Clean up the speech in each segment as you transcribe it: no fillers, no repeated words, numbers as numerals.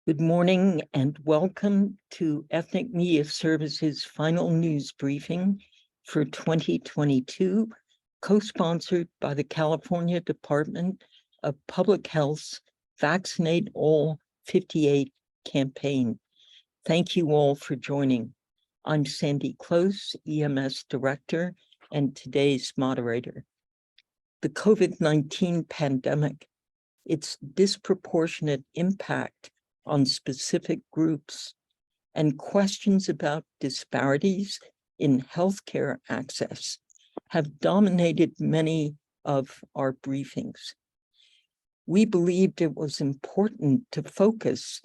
Good morning and welcome to Ethnic Media Services' final news briefing for 2022, co-sponsored by the California Department of Public Health's Vaccinate All 58 campaign. Thank you all for joining. I'm Sandy Close, EMS Director, and today's moderator. The COVID-19 pandemic, its disproportionate impact on specific groups, and questions about disparities in healthcare access have dominated many of our briefings. We believed it was important to focus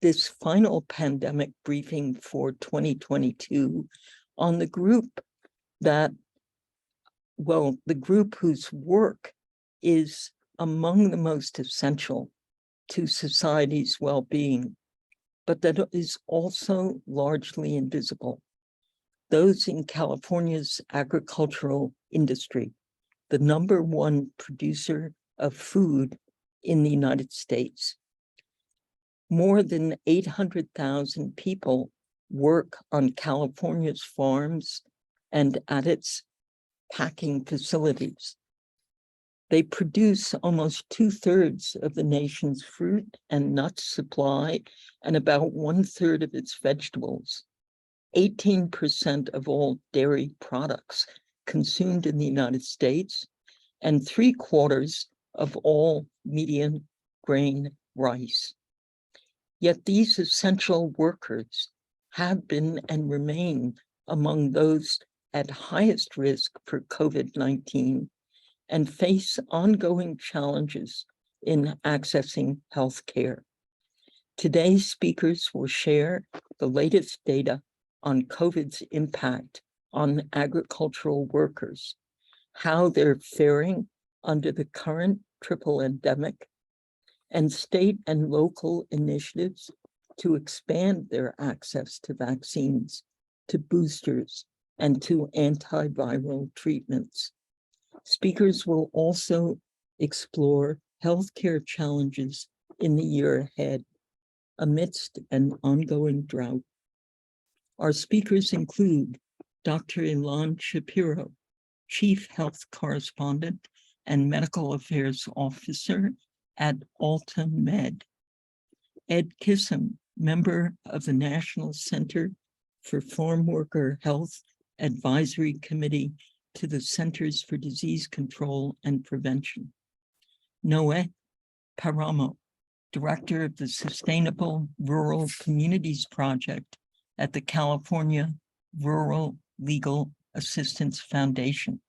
this final pandemic briefing for 2022 on the group that, the group whose work is among the most essential to society's well-being, but that is also largely invisible. Those in California's agricultural industry, the #1 producer of food in the United States. More than 800,000 people work on California's farms and at its packing facilities. They produce almost 2/3 of the nation's fruit and nut supply and about 1/3 of its vegetables. 18% of all dairy products consumed in the United States and 3/4 of all medium grain rice. Yet these essential workers have been and remain among those at highest risk for COVID-19 and face ongoing challenges in accessing health care. Today's speakers will share the latest data on COVID's impact on agricultural workers, how they're faring under the current triple endemic, and state and local initiatives to expand their access to vaccines, to boosters, and to antiviral treatments. Speakers will also explore healthcare challenges in the year ahead amidst an ongoing drought. Our speakers include Dr. Ilan Shapiro, Chief Health Correspondent and Medical Affairs Officer at Alta Med, Ed Kissam, member of the National Center for Farm Worker Health Advisory Committee to the Centers for Disease Control and Prevention. Noé Paramo, Director of the Sustainable Rural Communities Project at the California Rural Legal Assistance Foundation,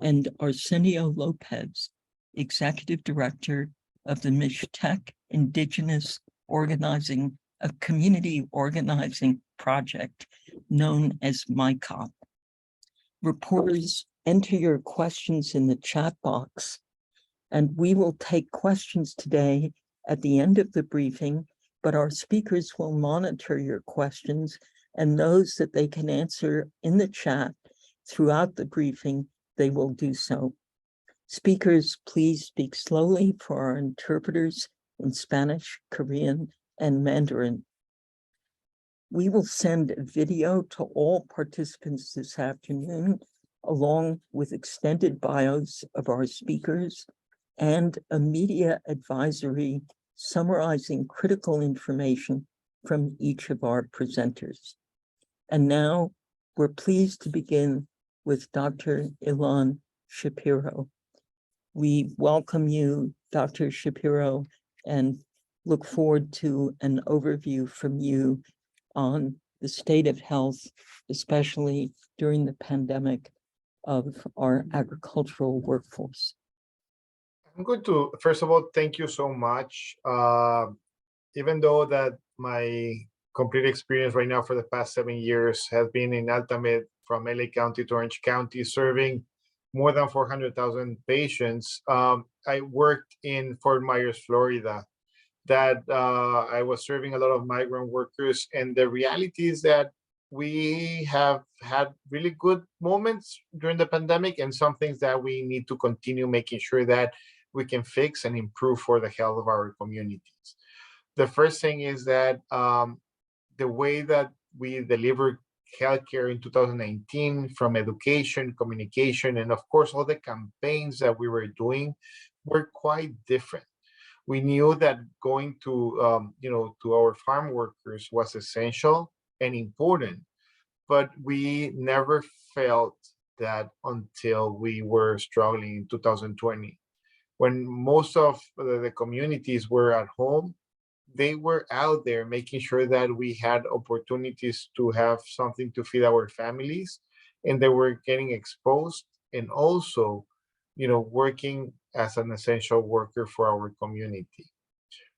and Arsenio Lopez, Executive Director of the Mixtec Indigenous Organizing, a community organizing project known as MICOP. Reporters, enter your questions in the chat box, and we will take questions today at the end of the briefing, but our speakers will monitor your questions, and those that they can answer in the chat throughout the briefing, they will do so. Speakers, please speak slowly for our interpreters in Spanish, Korean, and Mandarin. We will send a video to all participants this afternoon, along with extended bios of our speakers and a media advisory summarizing critical information from each of our presenters. And now we're pleased to begin with Dr. Ilan Shapiro. We welcome you, Dr. Shapiro, and look forward to an overview from you on the state of health, especially during the pandemic, of our agricultural workforce. I'm going to, first of all, thank you so much. Even though that my complete experience right now for the past 7 years has been in Altamed, from LA County to Orange County, serving more than 400,000 patients, I worked in Fort Myers, Florida, that I was serving a lot of migrant workers. And the reality is that we have had really good moments during the pandemic and some things that we need to continue making sure that we can fix and improve for the health of our communities. The first thing is that the way that we deliver healthcare in 2019, from education, communication, and of course, all the campaigns that we were doing were quite different. We knew that going to our farm workers was essential and important, but we never felt that until we were struggling in 2020, when most of the communities were at home. They were out there making sure that we had opportunities to have something to feed our families, and they were getting exposed, and also working as an essential worker for our community.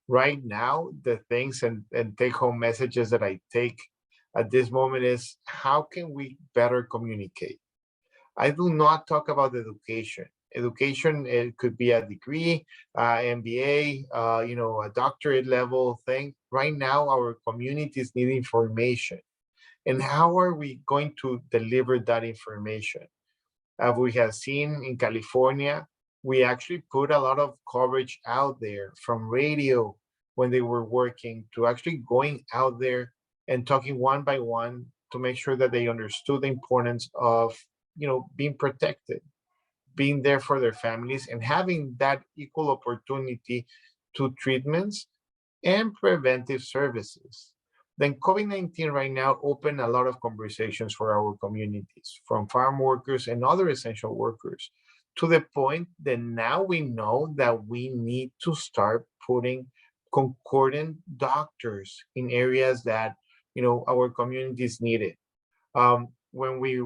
Right now, the things and take home messages that I take at this moment is, how can we better communicate? I do not talk about education. Education, it could be a degree, MBA, a doctorate level thing. Right now, our communities need information. And how are we going to deliver that information? We have seen in California, we actually put a lot of coverage out there, from radio when they were working, to actually going out there and talking one by one to make sure that they understood the importance of being protected, being there for their families, and having that equal opportunity to treatments and preventive services. Then COVID-19 right now opened a lot of conversations for our communities, from farm workers and other essential workers, to the point that now we know that we need to start putting concordant doctors in areas that our communities need it. When we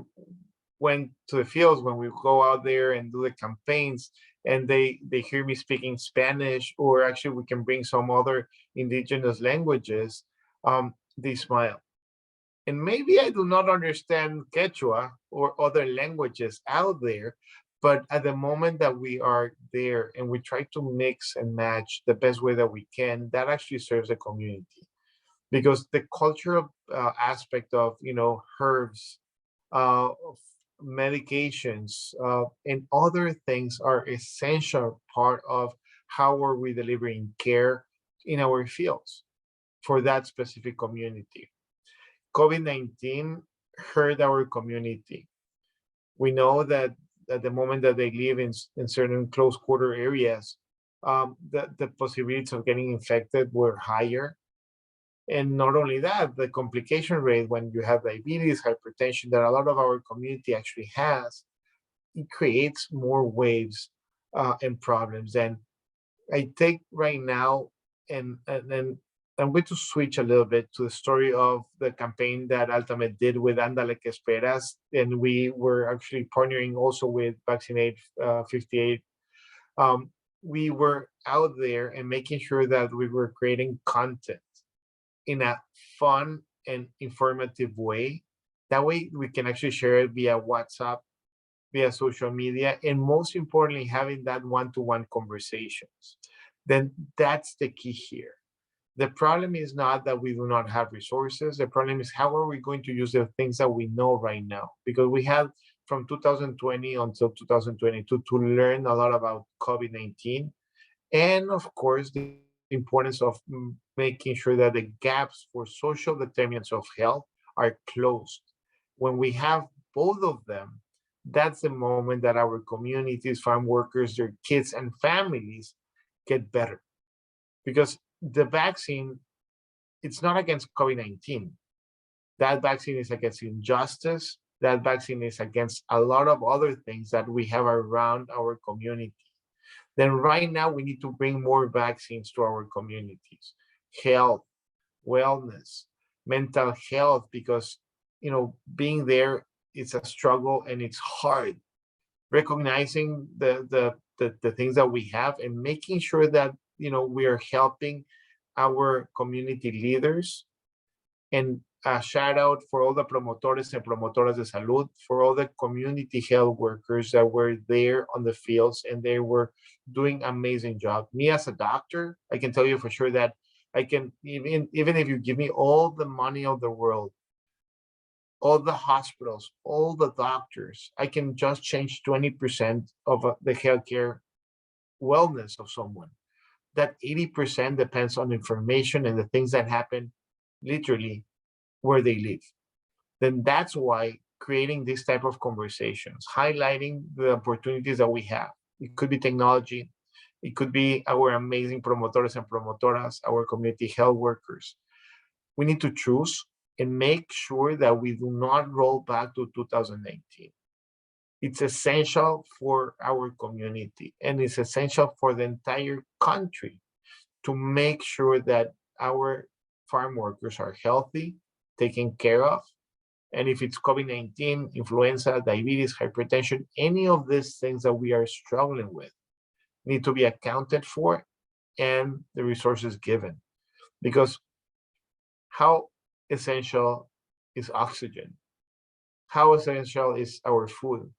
went to the fields, when we go out there and do the campaigns, and they hear me speaking Spanish, or actually we can bring some other indigenous languages, they smile. And maybe I do not understand Quechua or other languages out there, but at the moment that we are there and we try to mix and match the best way that we can, that actually serves the community. Because the cultural aspect of herbs, of medications, and other things are essential part of how are we delivering care in our fields for that specific community. COVID-19 hurt our community. We know that at the moment that they live in certain close quarter areas, the possibilities of getting infected were higher. And not only that, the complication rate when you have diabetes, hypertension, that a lot of our community actually has, it creates more waves and problems. And I take right now, and I'm going to switch a little bit to the story of the campaign that Altamed did with Andale que Esperas, and we were actually partnering also with Vaccinate 58. We were out there and making sure that we were creating content in a fun and informative way. That way we can actually share it via WhatsApp, via social media, and most importantly, having that one-to-one conversations. Then that's the key here. The problem is not that we do not have resources. The problem is, how are we going to use the things that we know right now? Because we had from 2020 until 2022 to learn a lot about COVID-19. And of course, the importance of making sure that the gaps for social determinants of health are closed. When we have both of them, that's the moment that our communities, farm workers, their kids and families get better. Because the vaccine, it's not against COVID-19. That vaccine is against injustice. That vaccine is against a lot of other things that we have around our community. Then right now we need to bring more vaccines to our communities. Health, wellness, mental health, because being there, it's a struggle and it's hard. Recognizing the things that we have and making sure that we are helping our community leaders. And a shout out for all the promotores and promotoras de salud, for all the community health workers that were there on the fields, and they were doing amazing job. Me as a doctor, I can tell you for sure that I can, even if you give me all the money of the world, all the hospitals, all the doctors, I can just change 20% of the healthcare wellness of someone. that 80% depends on information and the things that happen literally where they live. Then that's why creating this type of conversations, highlighting the opportunities that we have. It could be technology, it could be our amazing promotores and promotoras, our community health workers. We need to choose and make sure that we do not roll back to 2019. It's essential for our community and it's essential for the entire country to make sure that our farm workers are healthy, taken care of. And if it's COVID-19, influenza, diabetes, hypertension, any of these things that we are struggling with need to be accounted for and the resources given. Because how essential is oxygen? How essential is our food?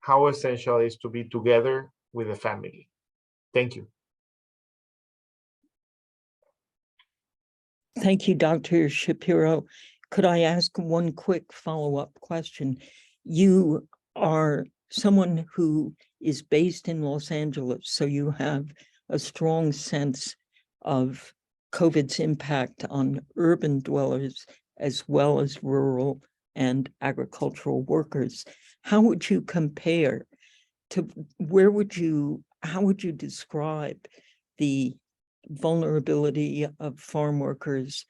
How essential is to be together with the family? Thank you. Thank you, Dr. Shapiro. Could I ask one quick follow-up question? You are someone who is based in Los Angeles, so you have a strong sense of COVID's impact on urban dwellers as well as rural and agricultural workers. How would you compare to how would you describe the vulnerability of farm workers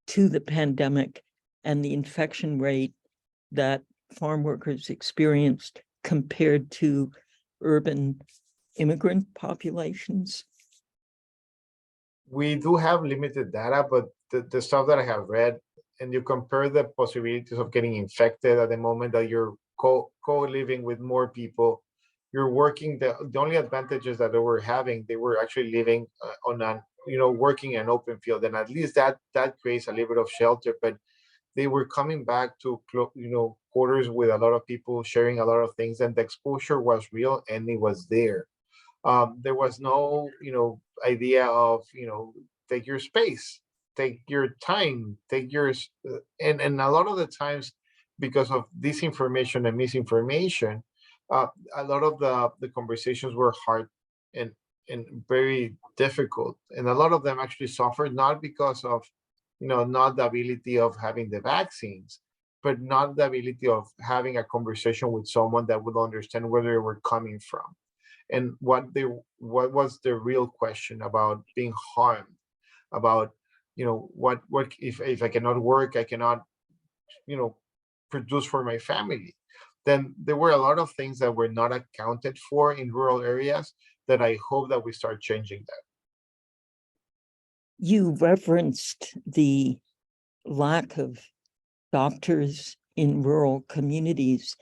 to the pandemic and the infection rate that farm workers experienced compared to urban immigrant populations? We do have limited data, but the stuff that I have read, and you compare the possibilities of getting infected at the moment that you're co-living with more people, you're working, the only advantages that they were having, they were actually living on an, working an open field. And at least that creates a little bit of shelter, but they were coming back to, quarters with a lot of people sharing a lot of things, and the exposure was real and it was there. There was no, idea of, take your space, take your time, take yours. And a lot of the times, because of disinformation and misinformation, a lot of the conversations were hard and very difficult. And a lot of them actually suffered, not because of, not the ability of having the vaccines, but not the ability of having a conversation with someone that would understand where they were coming from and what was the real question about being harmed, about, what if I cannot work, I cannot, produce for my family. Then there were a lot of things that were not accounted for in rural areas that I hope that we start changing that. You referenced the lack of doctors in rural communities.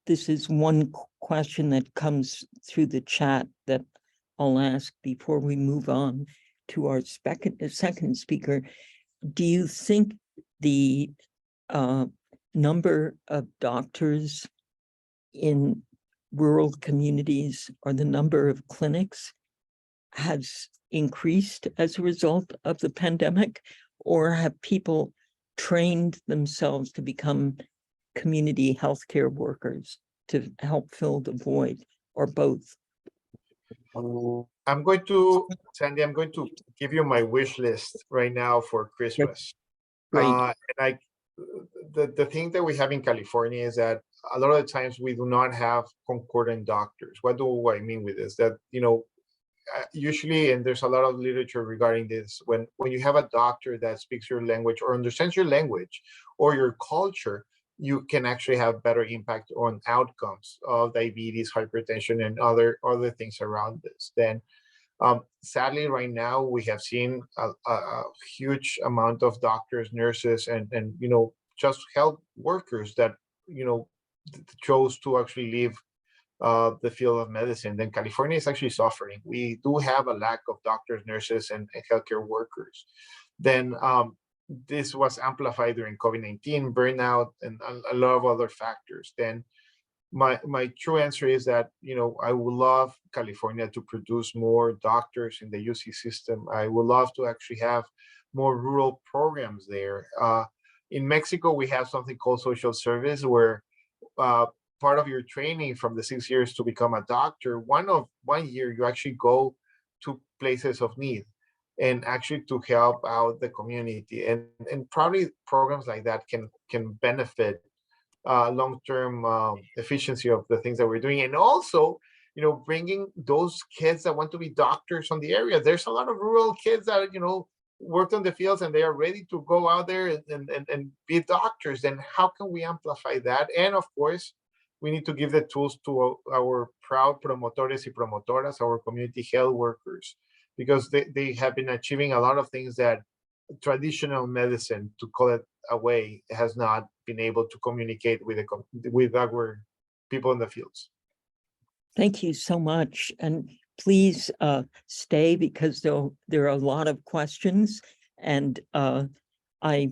This is one question that comes through the chat that I'll ask before we move on to our second speaker. Do you think the number of doctors in rural communities or the number of clinics has increased as a result of the pandemic, or have people trained themselves to become community healthcare workers to help fill the void, or both? Sandy, I'm going to give you my wish list right now for Christmas. Great. And the thing that we have in California is that a lot of the times we do not have concordant doctors. What do I mean with this? That, usually, and there's a lot of literature regarding this, when you have a doctor that speaks your language or understands your language or your culture, you can actually have better impact on outcomes of diabetes, hypertension, and other things around this. Then sadly, right now we have seen a huge amount of doctors, nurses, and just health workers that chose to actually leave the field of medicine. Then California is actually suffering. We do have a lack of doctors, nurses, and healthcare workers. Then this was amplified during COVID-19, burnout, and a lot of other factors. Then my true answer is that, I would love California to produce more doctors in the UC system. I would love to actually have more rural programs there. In Mexico, we have something called social service, where part of your training from the 6 years to become a doctor, one year you actually go to places of need, and actually to help out the community. And probably programs like that can benefit long-term efficiency of the things that we're doing. And also, bringing those kids that want to be doctors on the area. There's a lot of rural kids that, worked on the fields and they are ready to go out there and be doctors. And how can we amplify that? And of course, we need to give the tools to our proud promotores y promotoras, our community health workers, because they have been achieving a lot of things that traditional medicine, to call it a way, has not been able to communicate with our people in the fields. Thank you so much. And please stay, because there are a lot of questions. And I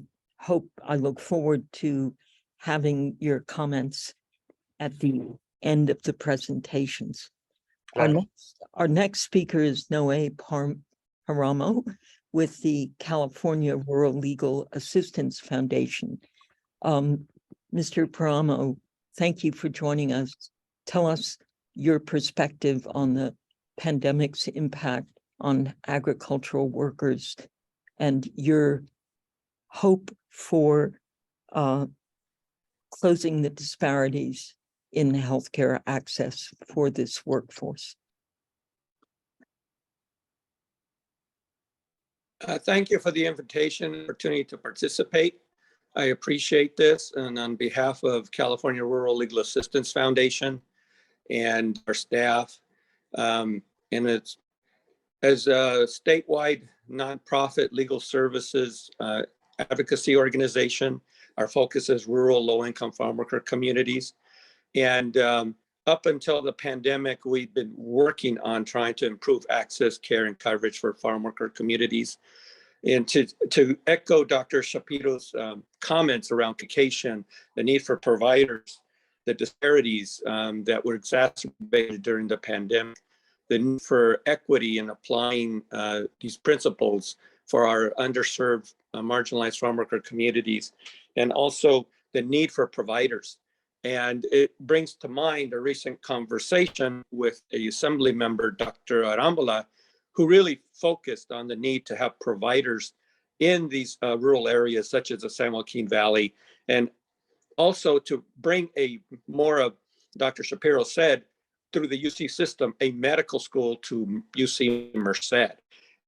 look forward to having your comments at the end of the presentations. Our next speaker is Noe Paramo with the California Rural Legal Assistance Foundation. Mr. Paramo, thank you for joining us. Tell us your perspective on the pandemic's impact on agricultural workers and your hope for closing the disparities in healthcare access for this workforce. Thank you for the invitation and opportunity to participate. I appreciate this, and on behalf of California Rural Legal Assistance Foundation and our staff, and it's as a statewide nonprofit legal services advocacy organization, our focus is rural low-income farm worker communities. And up until the pandemic, we've been working on trying to improve access, care, and coverage for farm worker communities. And to echo Dr. Shapiro's comments around education, the need for providers, the disparities that were exacerbated during the pandemic, the need for equity in applying these principles for our underserved, marginalized farm worker communities, and also the need for providers. And it brings to mind a recent conversation with a assembly member, Dr. Arambola, who really focused on the need to have providers in these rural areas, such as the San Joaquin Valley, and also to bring a more of, Dr. Shapiro said, through the UC system, a medical school to UC Merced,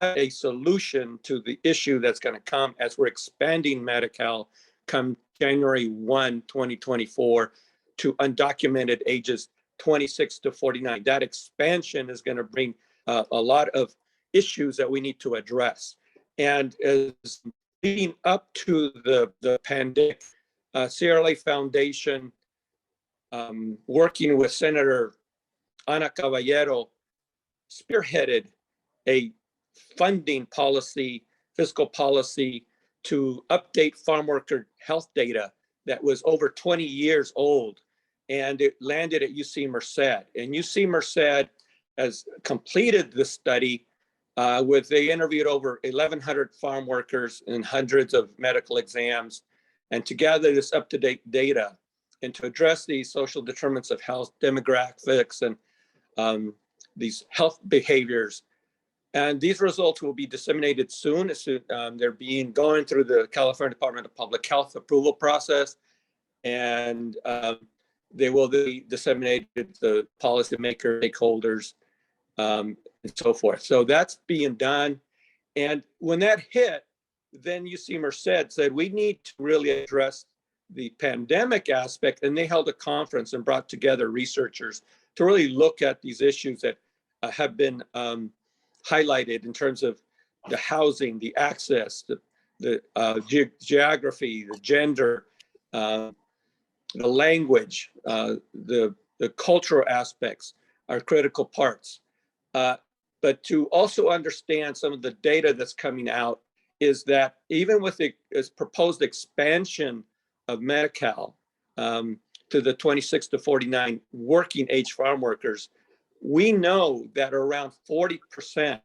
a solution to the issue that's going to come as we're expanding Medi-Cal come January 1, 2024 to undocumented ages 26 to 49. That expansion is going to bring a lot of issues that we need to address. And as leading up to the pandemic, CRLA Foundation, working with Senator Ana Caballero, spearheaded a funding policy, fiscal policy, to update farm worker health data that was over 20 years old, and it landed at UC Merced. And UC Merced has completed the study they interviewed over 1,100 farm workers and hundreds of medical exams, and to gather this up-to-date data and to address these social determinants of health, demographics, and these health behaviors. And these results will be disseminated soon. They're going through the California Department of Public Health approval process, and they will be disseminated to the policymakers, stakeholders, and so forth. So that's being done. And when that hit, then UC Merced said, we need to really address the pandemic aspect. And they held a conference and brought together researchers to really look at these issues that have been highlighted in terms of the housing, the access, the geography, the gender, the language, the cultural aspects are critical parts. But to also understand some of the data that's coming out is that even with the proposed expansion of Medi-Cal to the 26 to 49 working age farm workers, we know that around 40%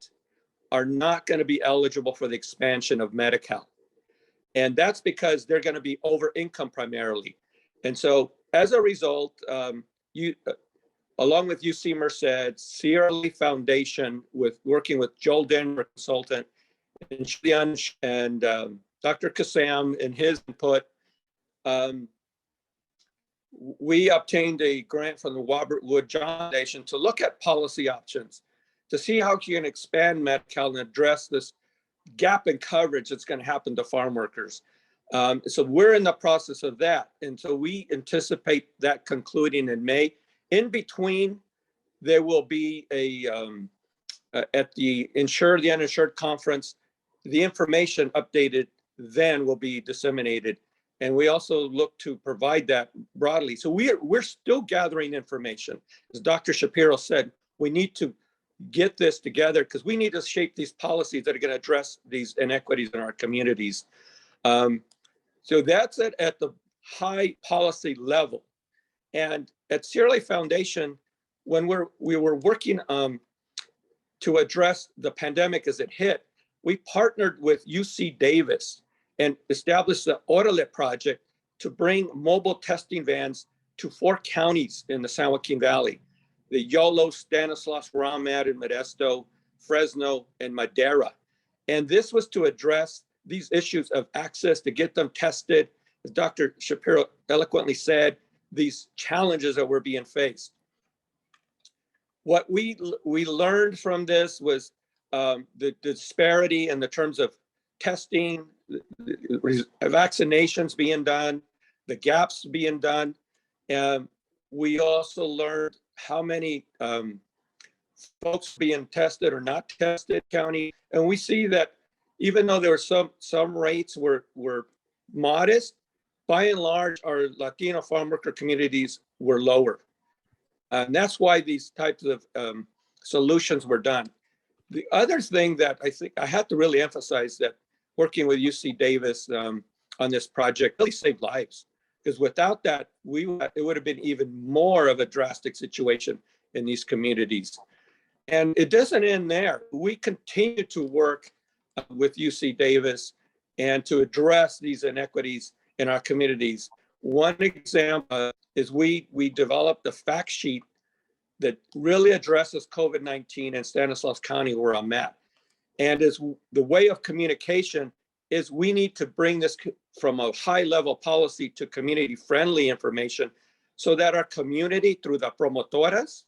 are not going to be eligible for the expansion of Medi-Cal. And that's because they're going to be over income primarily. And so as a result, along with UC Merced, Sierra Leone Foundation, working with Joel Denver, consultant, and Julian and Dr. Kassam and his input, we obtained a grant from the Robert Wood Johnson Foundation to look at policy options, to see how you can expand Medi-Cal and address this gap in coverage that's going to happen to farm workers. So we're in the process of that. And so we anticipate that concluding in May. In between, there will be at the Insured, the Uninsured Conference, the information updated then will be disseminated. And we also look to provide that broadly. So we're still gathering information. As Dr. Shapiro said, we need to get this together because we need to shape these policies that are going to address these inequities in our communities. So that's at the high policy level. And at Sierra Leone Foundation, when we were working to address the pandemic as it hit, we partnered with UC Davis and established the Autolit project to bring mobile testing vans to 4 counties in the San Joaquin Valley: the Yolo, Stanislaus, Ramad, and Modesto, Fresno, and Madera. And this was to address these issues of access, to get them tested. As Dr. Shapiro eloquently said, these challenges that were being faced. What we learned from this was the disparity in the terms of testing, vaccinations being done, the gaps being done. And we also learned how many folks being tested or not tested county. And we see that even though there were some rates were modest, by and large, our Latino farm worker communities were lower. And that's why these types of solutions were done. The other thing that I think I had to really emphasize, that working with UC Davis on this project really saved lives, because without that, it would have been even more of a drastic situation in these communities. And it doesn't end there. We continue to work with UC Davis and to address these inequities in our communities. One example is we developed a fact sheet that really addresses COVID-19 in Stanislaus County, where I'm at. And is the way of communication is we need to bring this from a high level policy to community friendly information, so that our community, through the promotoras,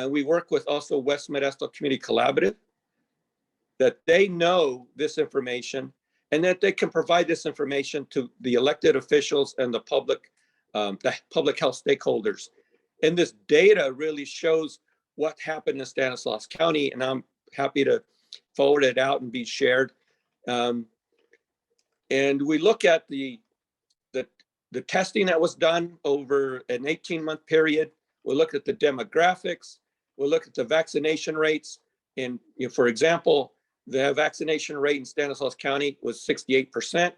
we work with also West Modesto Community Collaborative, that they know this information and that they can provide this information to the elected officials and the public health stakeholders. And this data really shows what happened in Stanislaus County, and I'm happy to forward it out and be shared. And we look at the testing that was done over an 18-month period. We look at the demographics. We look at the vaccination rates. And for example, the vaccination rate in Stanislaus County was 68%.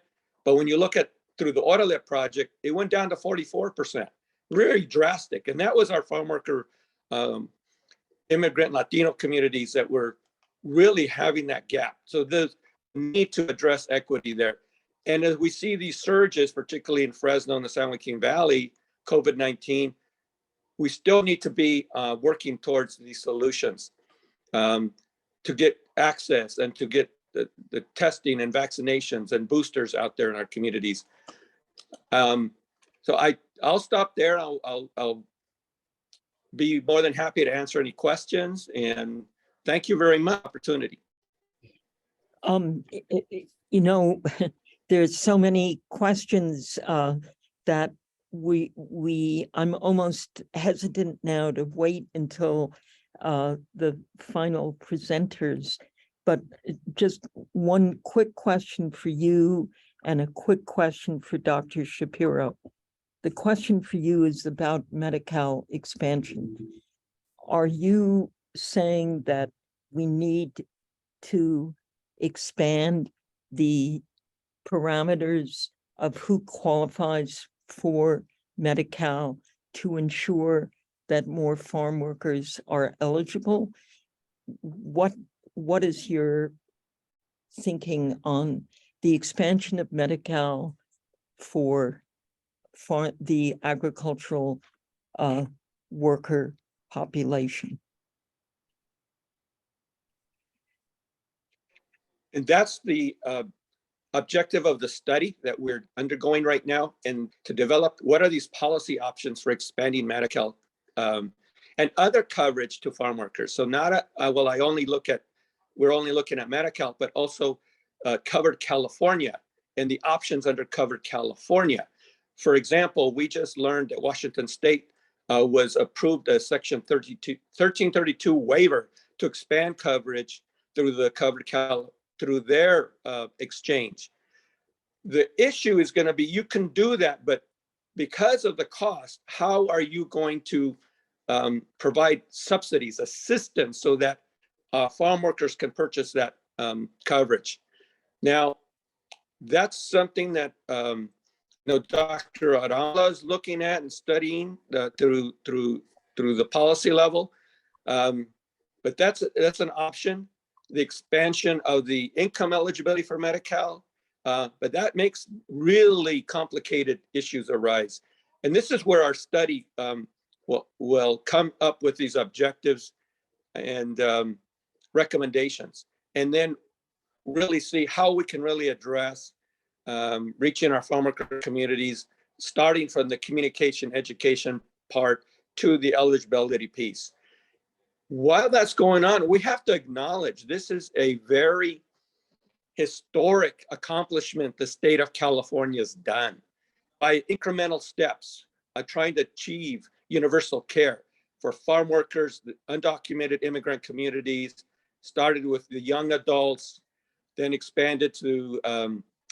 But when you look at through the Autolit project, it went down to 44%. Very drastic. And that was our farm worker, immigrant Latino communities that were really having that gap. So there's need to address equity there. And as we see these surges, particularly in Fresno and the San Joaquin Valley, COVID-19, we still need to be working towards these solutions to get access and to get the testing and vaccinations and boosters out there in our communities. So I'll stop there. I'll be more than happy to answer any questions, and thank you very much for the opportunity. There's so many questions that I'm almost hesitant now to wait until the final presenters, but just one quick question for you and a quick question for Dr. Shapiro. The question for you is about Medi-Cal expansion. Are you saying that we need to expand the parameters of who qualifies for Medi-Cal to ensure that more farm workers are eligible? What is your thinking on the expansion of Medi-Cal for the agricultural worker population. And that's the objective of the study that we're undergoing right now, and to develop what are these policy options for expanding Medi-Cal and other coverage to farm workers. So not well, we're only looking at Medi-Cal, but also covered California and the options under covered California. For example, we just learned that Washington State was approved a Section 1332 waiver to expand coverage through the covered through their exchange. The issue is going to be, you can do that, but because of the cost, how are you going to provide subsidies, assistance, so that farm workers can purchase that coverage? Now, that's something that Dr. Arala is looking at and studying through the policy level. But that's an option. The expansion of the income eligibility for Medi-Cal, but that makes really complicated issues arise. And this is where our study will come up with these objectives and recommendations, and then really see how we can really address reaching our farm worker communities, starting from the communication education part to the eligibility piece. While that's going on, we have to acknowledge this is a very historic accomplishment the state of California has done by incremental steps, trying to achieve universal care for farm workers, the undocumented immigrant communities, started with the young adults, then expanded to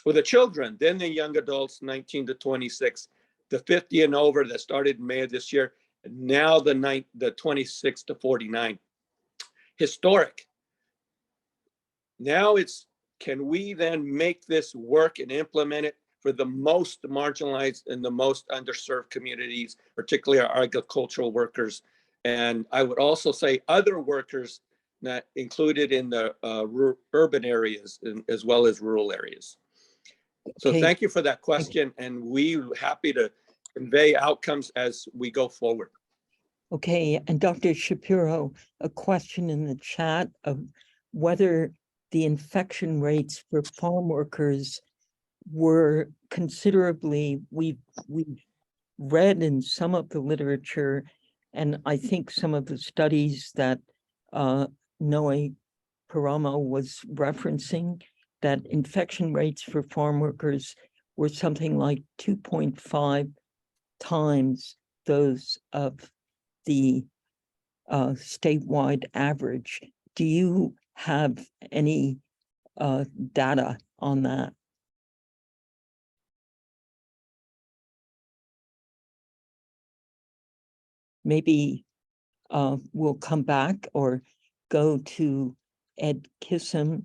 with the children, then the young adults, 19 to 26, the 50 and over that started in May of this year, and now the 26 to 49. Historic. Now it's, can we then make this work and implement it for the most marginalized and the most underserved communities, particularly our agricultural workers? And I would also say other workers not included in the urban areas as well as rural areas. So Okay. thank you for that question, and we're happy to convey outcomes as we go forward. Okay, and Dr. Shapiro, a question in the chat of whether the infection rates for farm workers were considerably, we've read in some of the literature, and I think some of the studies that Noe Paramo was referencing, that infection rates for farm workers were something like 2.5 times those of the statewide average. Do you have any data on that? Maybe we'll come back or go to Ed Kissam,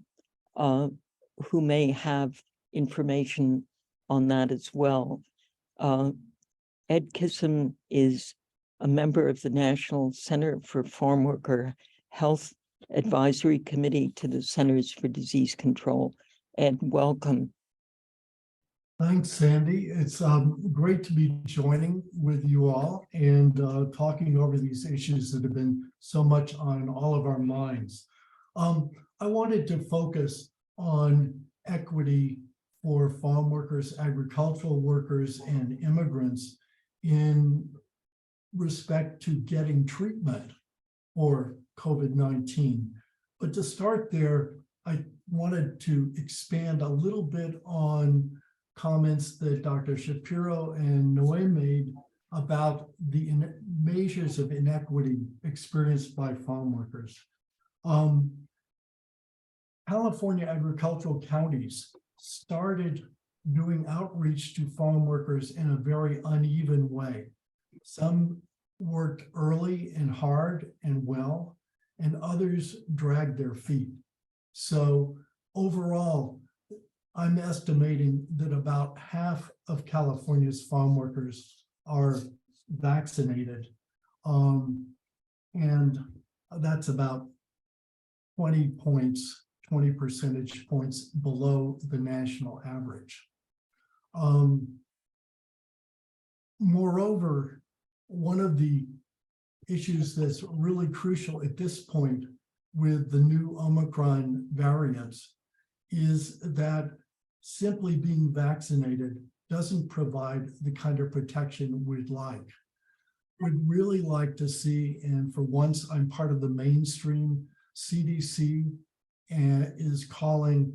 who may have information on that as well. Ed Kissam is a member of the National Center for Farm Worker Health Advisory Committee to the Centers for Disease Control. Ed, welcome. Thanks, Sandy. It's great to be joining with you all and talking over these issues that have been so much on all of our minds. I wanted to focus on equity for farm workers, agricultural workers, and immigrants in respect to getting treatment for COVID-19. But to start there, I wanted to expand a little bit on comments that Dr. Shapiro and Noe made about the measures of inequity experienced by farm workers. California agricultural counties started doing outreach to farm workers in a very uneven way. Some worked early and hard and well, and others dragged their feet. So overall, I'm estimating that about half of California's farm workers are vaccinated. And that's about 20 percentage points below the national average. Moreover, one of the issues that's really crucial at this point with the new Omicron variants is that simply being vaccinated doesn't provide the kind of protection we'd like. We'd really like to see, and for once I'm part of the mainstream, CDC is calling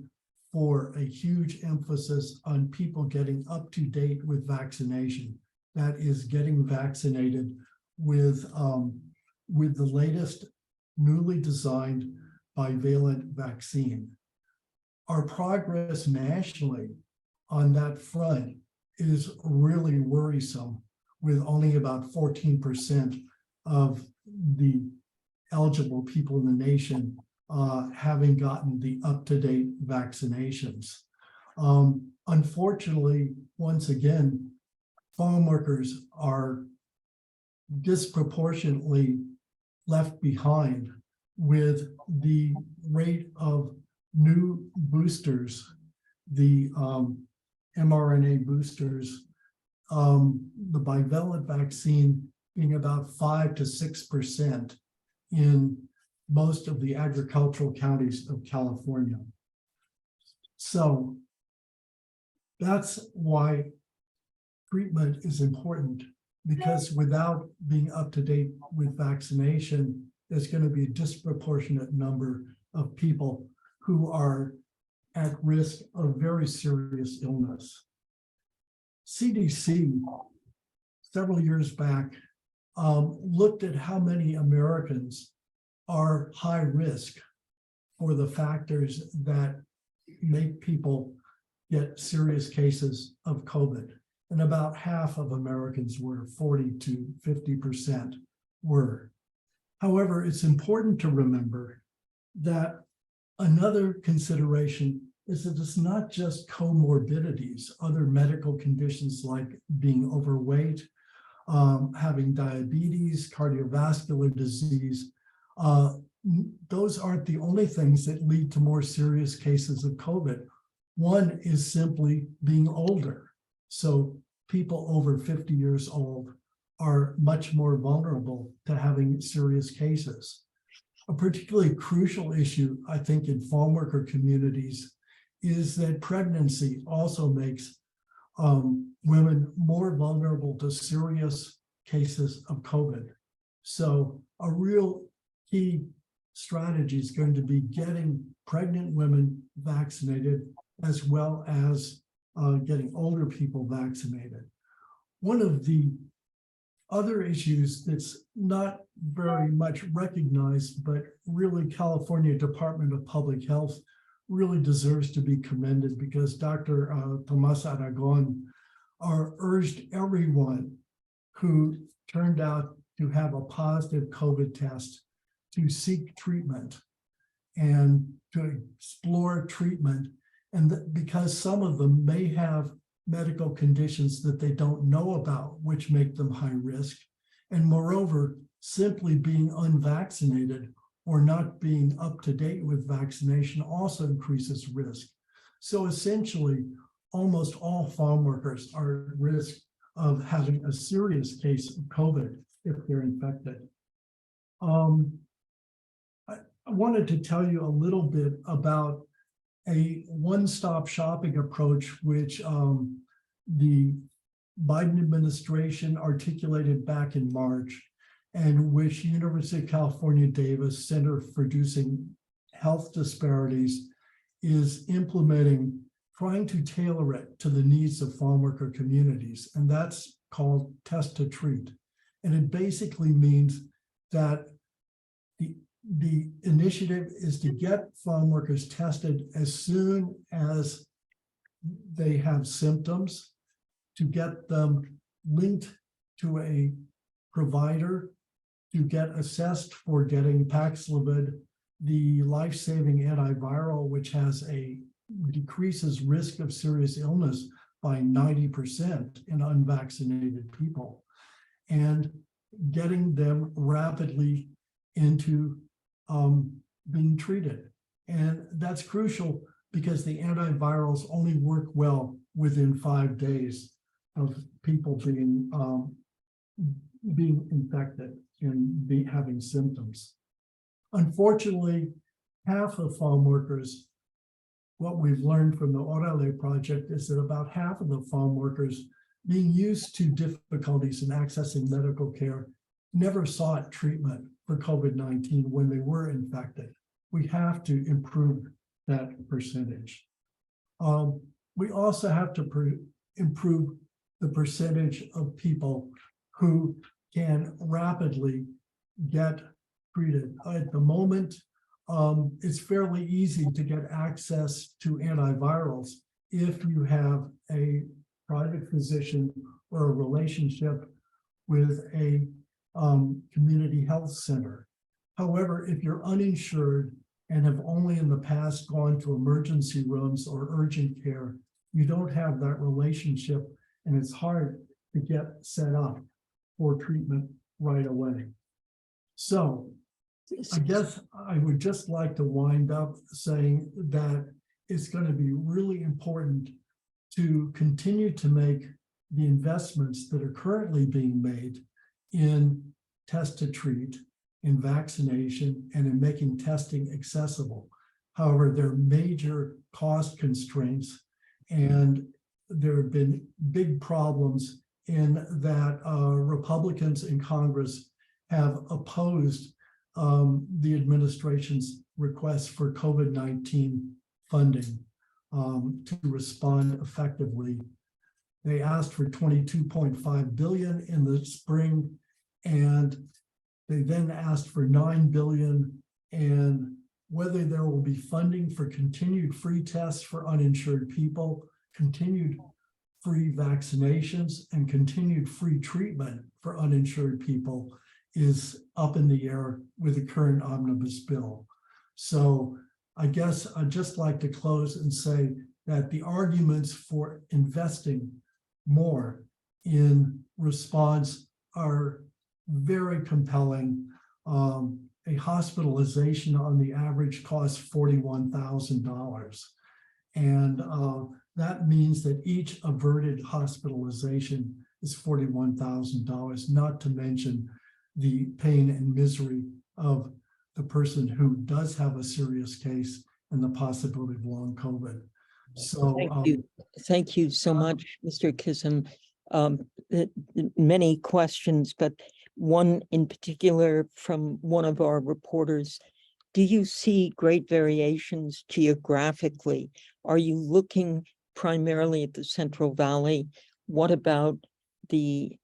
for a huge emphasis on people getting up to date with vaccination. That is getting vaccinated with the latest newly designed bivalent vaccine. Our progress nationally on that front is really worrisome, with only about 14% of the eligible people in the nation having gotten the up-to-date vaccinations. Unfortunately, once again, farm workers are disproportionately left behind with the rate of new boosters, the mRNA boosters, the bivalent vaccine being about 5 to 6% in most of the agricultural counties of California. So that's why treatment is important, because without being up to date with vaccination, there's going to be a disproportionate number of people who are at risk of very serious illness. CDC, several years back, looked at how many Americans are high risk for the factors that make people get serious cases of COVID. And about half of Americans were, 40 to 50% were. However, it's important to remember that another consideration is that it's not just comorbidities, other medical conditions like being overweight, having diabetes, cardiovascular disease. Those aren't the only things that lead to more serious cases of COVID. One is simply being older. So people over 50 years old are much more vulnerable to having serious cases. A particularly crucial issue, I think, in farm worker communities is that pregnancy also makes women more vulnerable to serious cases of COVID. So a real key strategy is going to be getting pregnant women vaccinated, as well as getting older people vaccinated. One of the other issues that's not very much recognized, but really California Department of Public Health really deserves to be commended, because Dr. Tomas Aragon urged everyone who turned out to have a positive COVID test to seek treatment and to explore treatment. And because some of them may have medical conditions that they don't know about, which make them high risk. And moreover, simply being unvaccinated or not being up to date with vaccination also increases risk. So essentially, almost all farm workers are at risk of having a serious case of COVID if they're infected. I wanted to tell you a little bit about a one-stop shopping approach, which the Biden administration articulated back in March, and which University of California, Davis Center for Reducing Health Disparities is implementing, trying to tailor it to the needs of farm worker communities, and that's called Test to Treat. And it basically means that the initiative is to get farm workers tested as soon as they have symptoms, to get them linked to a provider, to get assessed for getting Paxlovid, the life-saving antiviral, which decreases risk of serious illness by 90% in unvaccinated people, and getting them rapidly into being treated. And that's crucial because the antivirals only work well within 5 days of people being being infected and having symptoms. Unfortunately, half of farm workers, what we've learned from the Orale project is that about half of the farm workers being used to difficulties in accessing medical care never sought treatment for COVID-19 when they were infected. We have to improve that percentage. We also have to improve the percentage of people who can rapidly get treated. At the moment, it's fairly easy to get access to antivirals if you have a private physician or a relationship with a community health center. However, if you're uninsured and have only in the past gone to emergency rooms or urgent care, you don't have that relationship, and it's hard to get set up for treatment right away. So I guess I would just like to wind up saying that it's going to be really important to continue to make the investments that are currently being made in test to treat, in vaccination, and in making testing accessible. However, there are major cost constraints, and there have been big problems in that Republicans in Congress have opposed the administration's request for COVID-19 funding to respond effectively. They asked for $22.5 billion in the spring, and they then asked for $9 billion, and whether there will be funding for continued free tests for uninsured people, continued free vaccinations, and continued free treatment for uninsured people is up in the air with the current omnibus bill. So I guess I'd just like to close and say that the arguments for investing more in response are very compelling. A hospitalization on the average costs $41,000. And that means that each averted hospitalization is $41,000, not to mention the pain and misery of the person who does have a serious case and the possibility of long COVID. So Thank you so much, Mr. Kism. Many questions, but one in particular from one of our reporters. Do you see great variations geographically? Are you looking primarily at the Central Valley? What about the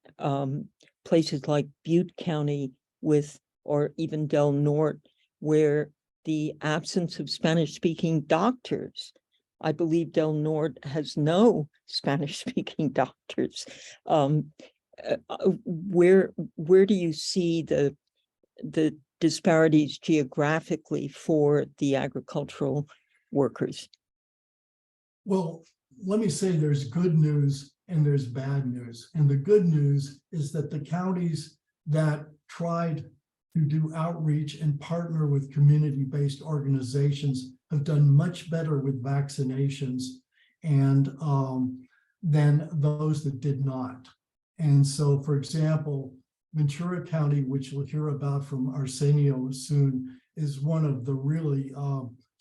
places like Butte County or even Del Norte, where the absence of Spanish-speaking doctors? I believe Del Norte has no Spanish-speaking doctors. Where do you see the disparities geographically for the agricultural workers? Well, let me say there's good news and there's bad news. And the good news is that the counties that tried to do outreach and partner with community-based organizations have done much better with vaccinations and than those that did not. And so, for example, Ventura County, which we'll hear about from Arsenio soon, is one of the really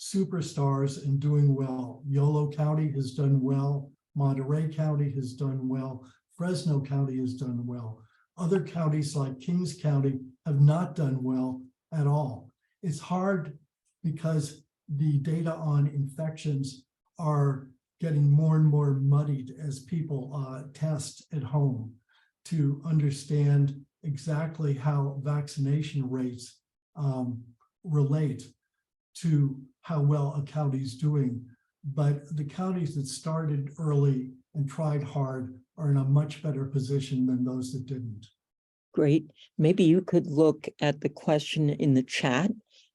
superstars in doing well. Yolo County has done well. Monterey County has done well. Fresno County has done well. Other counties like Kings County have not done well at all. It's hard because the data on infections are getting more and more muddied as people test at home to understand exactly how vaccination rates relate to how well a county is doing. But the counties that started early and tried hard are in a much better position than those that didn't. Great. Maybe you could look at the question in the chat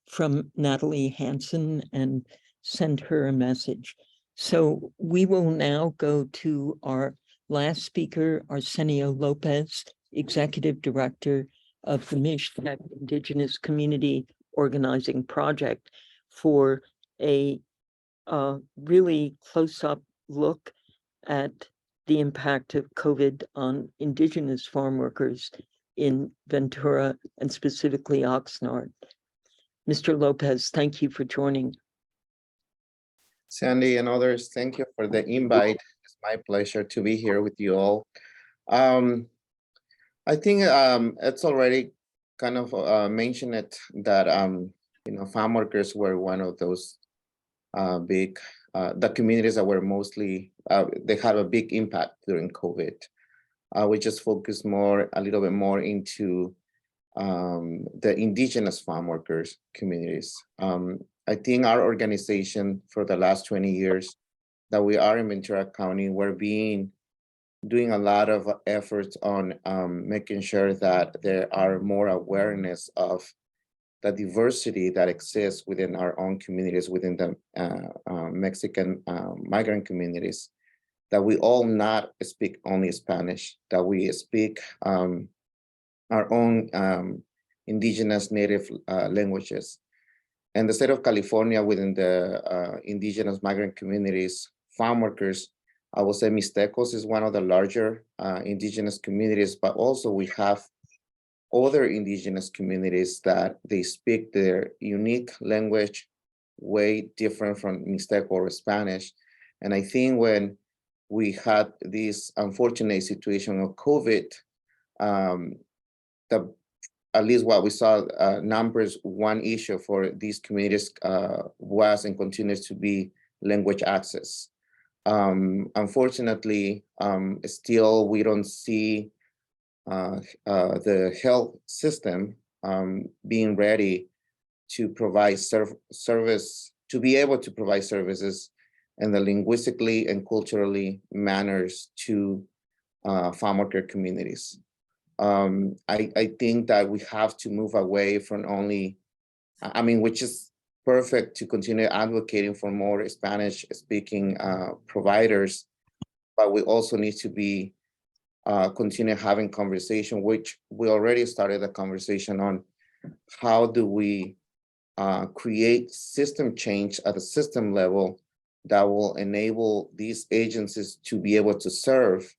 from Natalie Hansen and send her a message. So we will now go to our last speaker, Arsenio Lopez, Executive Director of the Mixtec Indigenous Community Organizing Project, for a really close-up look at the impact of COVID on Indigenous farm workers in Ventura and specifically Oxnard. Mr. Lopez, thank you for joining. Sandy and others, thank you for the invite. It's my pleasure to be here with you all. I think it's already kind of mentioned it that farm workers were one of those big the communities that were mostly they had a big impact during COVID. We just focused a little bit more into the indigenous farm workers communities. I think our organization for the last 20 years that we are in Ventura County, we're doing a lot of efforts on making sure that there are more awareness of the diversity that exists within our own communities, within the Mexican migrant communities, that we all not speak only Spanish, that we speak our own indigenous native languages. And the state of California, within the indigenous migrant communities, farm workers, I will say Mixtecos is one of the larger indigenous communities, but also we have other indigenous communities that they speak their unique language way different from Mixteco or Spanish. And I think when we had this unfortunate situation of COVID, at least what we saw numbers, one issue for these communities was and continues to be language access. Unfortunately, still we don't see the health system being ready to provide service, to be able to provide services in the linguistically and culturally manners to farm worker communities. I think that we have to move away from only, which is perfect to continue advocating for more Spanish speaking providers, but we also need to be continue having conversation, which we already started a conversation on how do we create system change at a system level that will enable these agencies to be able to serve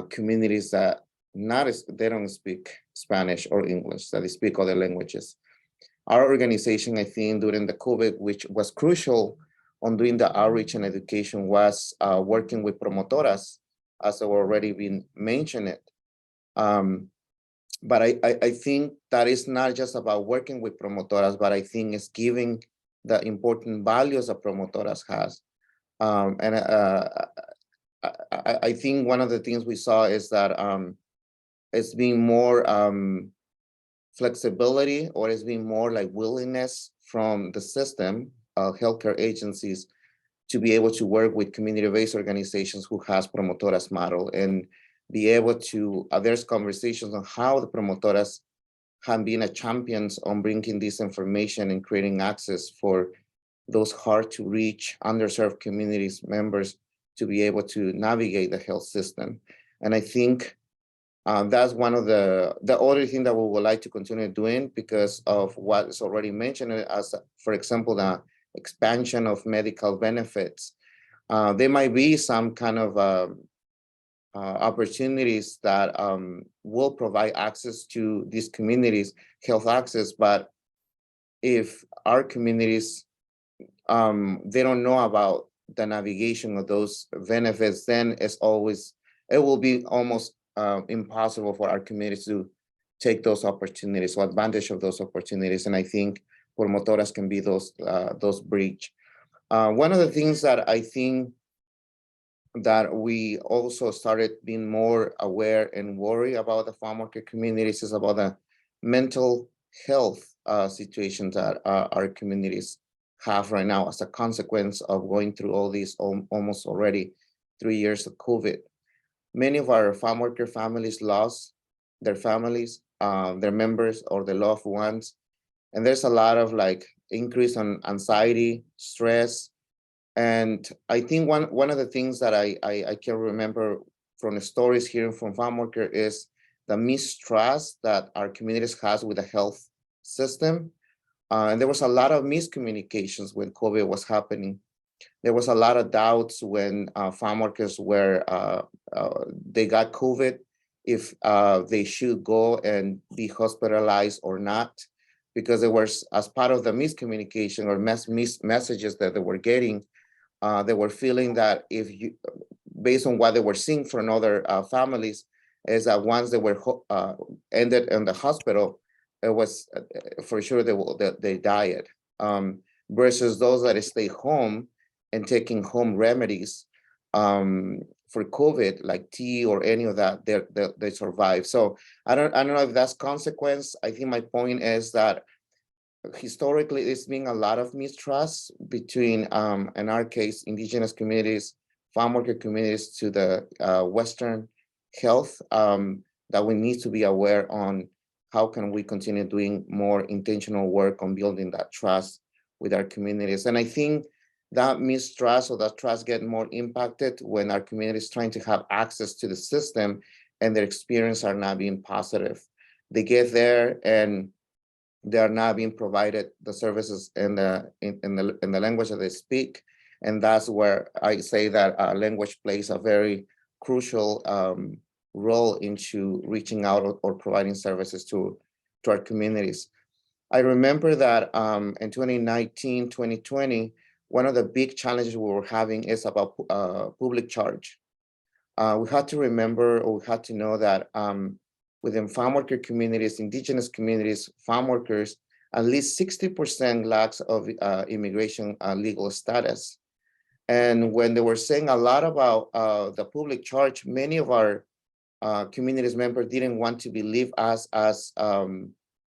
communities that they don't speak Spanish or English, that they speak other languages. Our organization, I think, during the COVID, which was crucial on doing the outreach and education, was working with promotoras, as have already been mentioned. But I think that is not just about working with promotoras, but I think it's giving the important values that promotoras has. I think one of the things we saw is that it's being more flexibility, or it's being more like willingness from the system of healthcare agencies to be able to work with community-based organizations who has promotoras model and be able to, there's conversations on how the promotoras have been a champions on bringing this information and creating access for those hard to reach, underserved communities members to be able to navigate the health system. And I think that's one of the other thing that we would like to continue doing because of what is already mentioned as, for example, the expansion of medical benefits. There might be some kind of opportunities that will provide access to these communities, health access, but if our communities, they don't know about the navigation of those benefits, then it will be almost impossible for our communities to take those opportunities or advantage of those opportunities. And I think promotoras can be those bridge. One of the things that I think that we also started being more aware and worry about the farm worker communities is about the mental health situations that our communities have right now as a consequence of going through all these almost already 3 years of COVID. Many of our farm worker families lost their families, their members or their loved ones. And there's a lot of increase on anxiety, stress. And I think one of the things that I can remember from the stories hearing from farm worker is the mistrust that our communities has with the health system. And there was a lot of miscommunications when COVID was happening. There was a lot of doubts when farm workers they got COVID, if they should go and be hospitalized or not, because there was, as part of the miscommunication or messages that they were getting, they were feeling that if you, based on what they were seeing from other families, is that once they were ended in the hospital, it was for sure they died. Versus those that stay home and taking home remedies for COVID, like tea or any of that, they survive. So I don't know if that's consequence. I think my point is that historically there's been a lot of mistrust between, in our case, indigenous communities, farm worker communities to the Western health, that we need to be aware on how can we continue doing more intentional work on building that trust with our communities. And I think that mistrust or that trust get more impacted when our communities trying to have access to the system and their experience are not being positive. They get there and they are not being provided the services in the language that they speak. And that's where I say that language plays a very crucial role into reaching out or providing services to our communities. I remember that in 2019, 2020, one of the big challenges we were having is about public charge. We had to remember, or we had to know that within farm worker communities, indigenous communities, farm workers, at least 60% lacks of immigration legal status. And when they were saying a lot about the public charge, many of our communities members didn't want to believe us as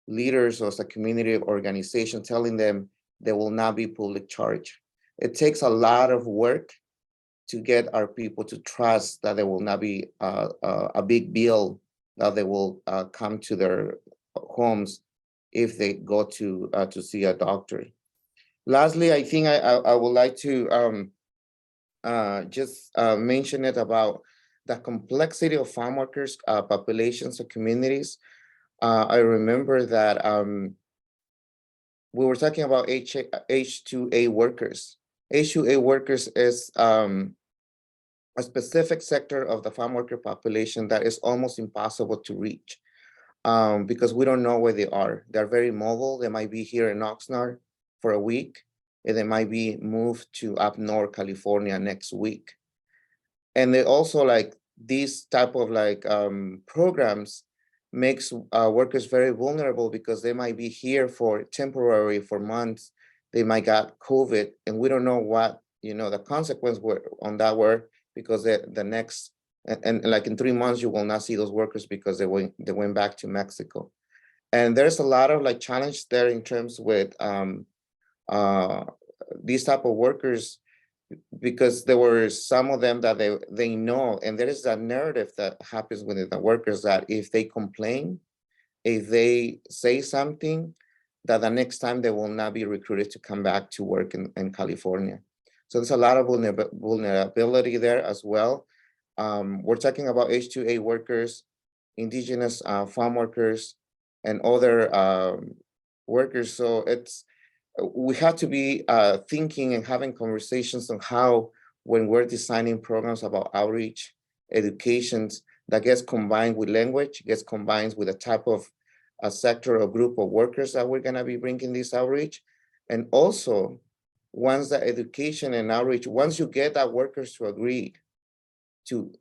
leaders or as a community organization, telling them there will not be public charge. It takes a lot of work to get our people to trust that there will not be a big bill that they will come to their homes if they go to see a doctor. Lastly, I think I would like to just mention it about the complexity of farm workers, populations, or communities. I remember that we were talking about H2A workers. H2A workers is a specific sector of the farm worker population that is almost impossible to reach because we don't know where they are. They're very mobile. They might be here in Oxnard for a week, and they might be moved to up north California next week. And they also, like, these type of programs makes workers very vulnerable because they might be here for temporary, for months. They might got COVID, and we don't know what, the consequence on that work, because the next, and like in 3 months, you will not see those workers because they went back to Mexico. And there's a lot of challenge there in terms with these type of workers, because there were some of them that they know, and there is a narrative that happens within the workers that if they complain, if they say something, that the next time they will not be recruited to come back to work in California. So there's a lot of vulnerability there as well. We're talking about H2A workers, indigenous farm workers, and other workers. So we have to be thinking and having conversations on how, when we're designing programs about outreach, educations, that gets combined with language, gets combined with a type of a sector or group of workers that we're gonna be bringing this outreach. And also, once the education and outreach, once you get that workers to agree to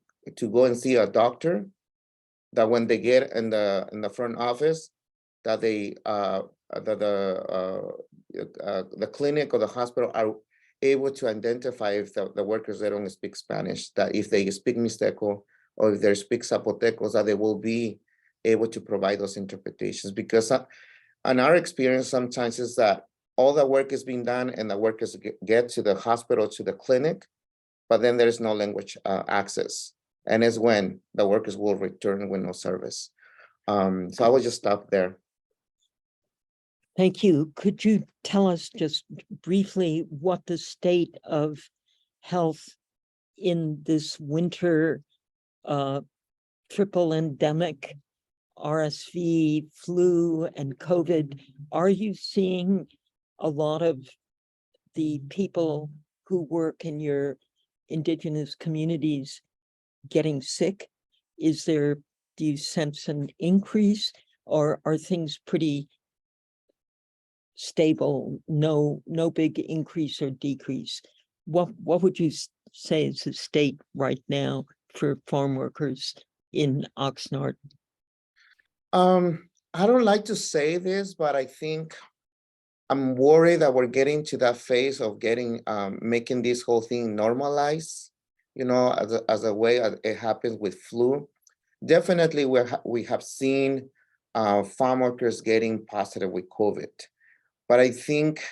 go and see a doctor, that when they get in the front office, that they the clinic or the hospital are able to identify if the workers, they don't speak Spanish, that if they speak Mixteco or if they speak Zapotecos, that they will be able to provide those interpretations. Because in our experience, sometimes is that all the work is being done and the workers get to the hospital, to the clinic, but then there's no language access. And it's when the workers will return with no service. So I will just stop there. Thank you. Could you tell us just briefly what the state of health in this winter triple endemic, RSV, flu, and COVID? Are you seeing a lot of the people who work in your indigenous communities getting sick? Is there Do you sense an increase, or are things pretty stable? No big increase or decrease? What would you say is the state right now for farm workers in Oxnard? I don't like to say this, but I think I'm worried that we're getting to that phase of making this whole thing normalized, as a way it happens with flu. Definitely, we have seen farm workers getting positive with COVID. But I think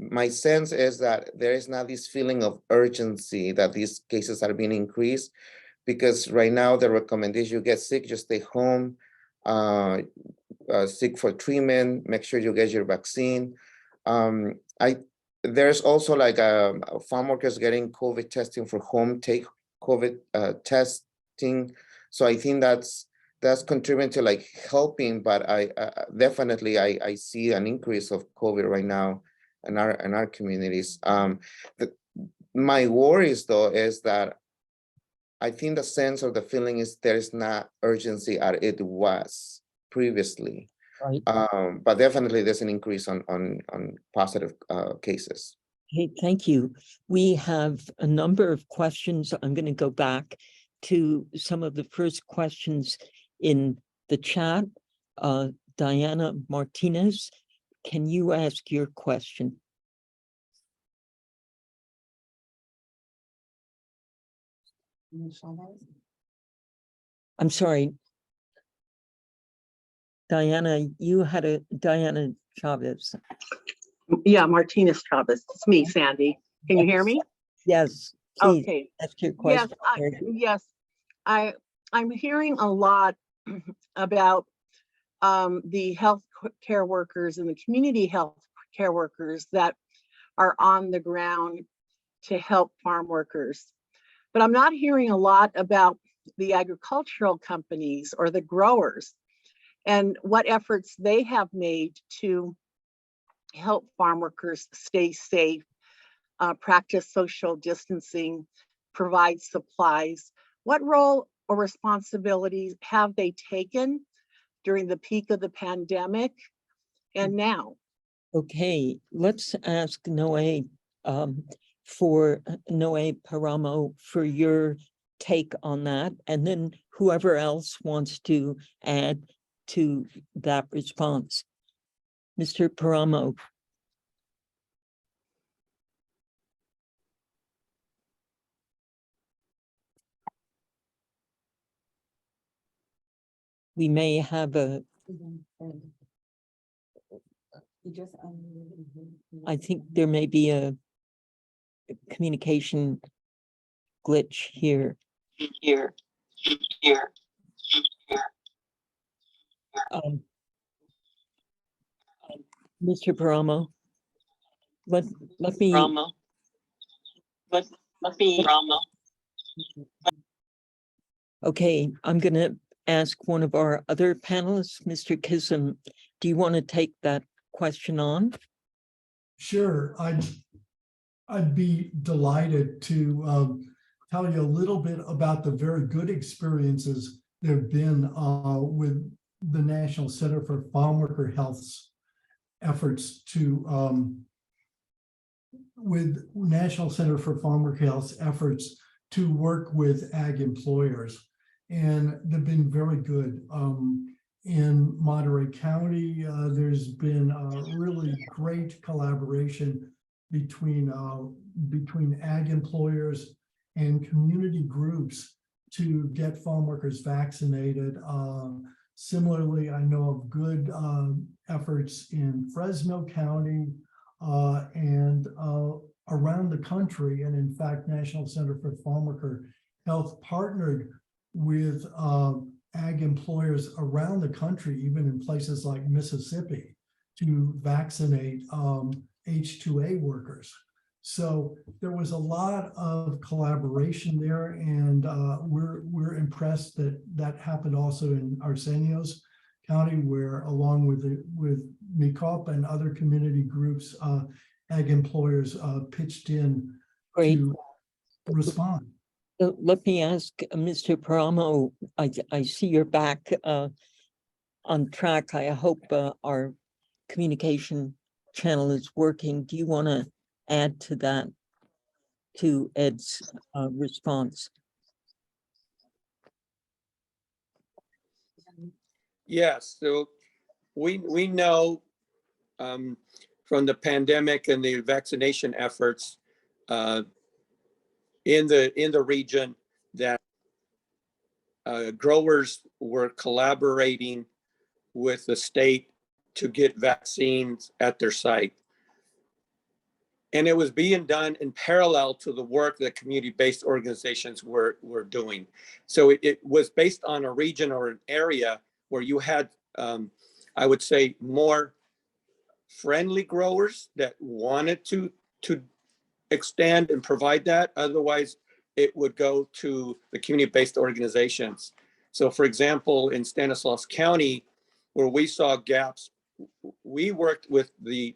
my sense is that there is not this feeling of urgency that these cases are being increased, because right now the recommendation, you get sick, just stay home, seek for treatment, make sure you get your vaccine. There's also like farm workers getting COVID testing for home, take COVID testing. So I think that's contributing to like helping, but I definitely see an increase of COVID right now in our communities. My worries though is that I think the sense or the feeling is there is not urgency as it was previously. Right. But definitely there's an increase on positive cases. Okay, thank you. We have a number of questions. I'm going to go back to some of the first questions in the chat. Diana Martinez, can you ask your question? I'm sorry. Diana, Diana Chavez. Yeah, Martinez Chavez. It's me, Sandy. Can you hear me? Yes, please Okay. ask your question. Yes, I'm hearing a lot about the health care workers and the community health care workers that are on the ground to help farm workers. But I'm not hearing a lot about the agricultural companies or the growers and what efforts they have made to help farm workers stay safe, practice social distancing, provide supplies. What role or responsibilities have they taken during the peak of the pandemic and now? Okay, let's ask Noé Paramo for your take on that, and then whoever else wants to add to that response. Mr. Paramo. We may have I think there may be a communication glitch here. Mr. Paramo, let me. Okay, I'm going to ask one of our other panelists, Mr. Kism. Do you want to take that question on? Sure, I'd be delighted to tell you a little bit about the very good experiences there have been with the National Center for Farm Worker Health's efforts to work with ag employers, and they've been very good. In Monterey County, there's been a really great collaboration between ag employers and community groups to get farm workers vaccinated. Similarly, I know of good efforts in Fresno County and around the country. And in fact, National Center for Farm Worker Health partnered with ag employers around the country, even in places like Mississippi, to vaccinate H2A workers. So there was a lot of collaboration there, and we're impressed that that happened also in Arcenielos County, where along with MICOP and other community groups, ag employers pitched in to respond. Let me ask Mr. Paramo, I see you're back on track. I hope our communication channel is working. Do you want to add to that, to Ed's response? Yes, so we know from the pandemic and the vaccination efforts in the region that growers were collaborating with the state to get vaccines at their site. And it was being done in parallel to the work that community-based organizations were doing. So it was based on a region or an area where you had, I would say, more friendly growers that wanted to extend and provide that. Otherwise, it would go to the community-based organizations. So for example, in Stanislaus County, where we saw gaps, we worked with the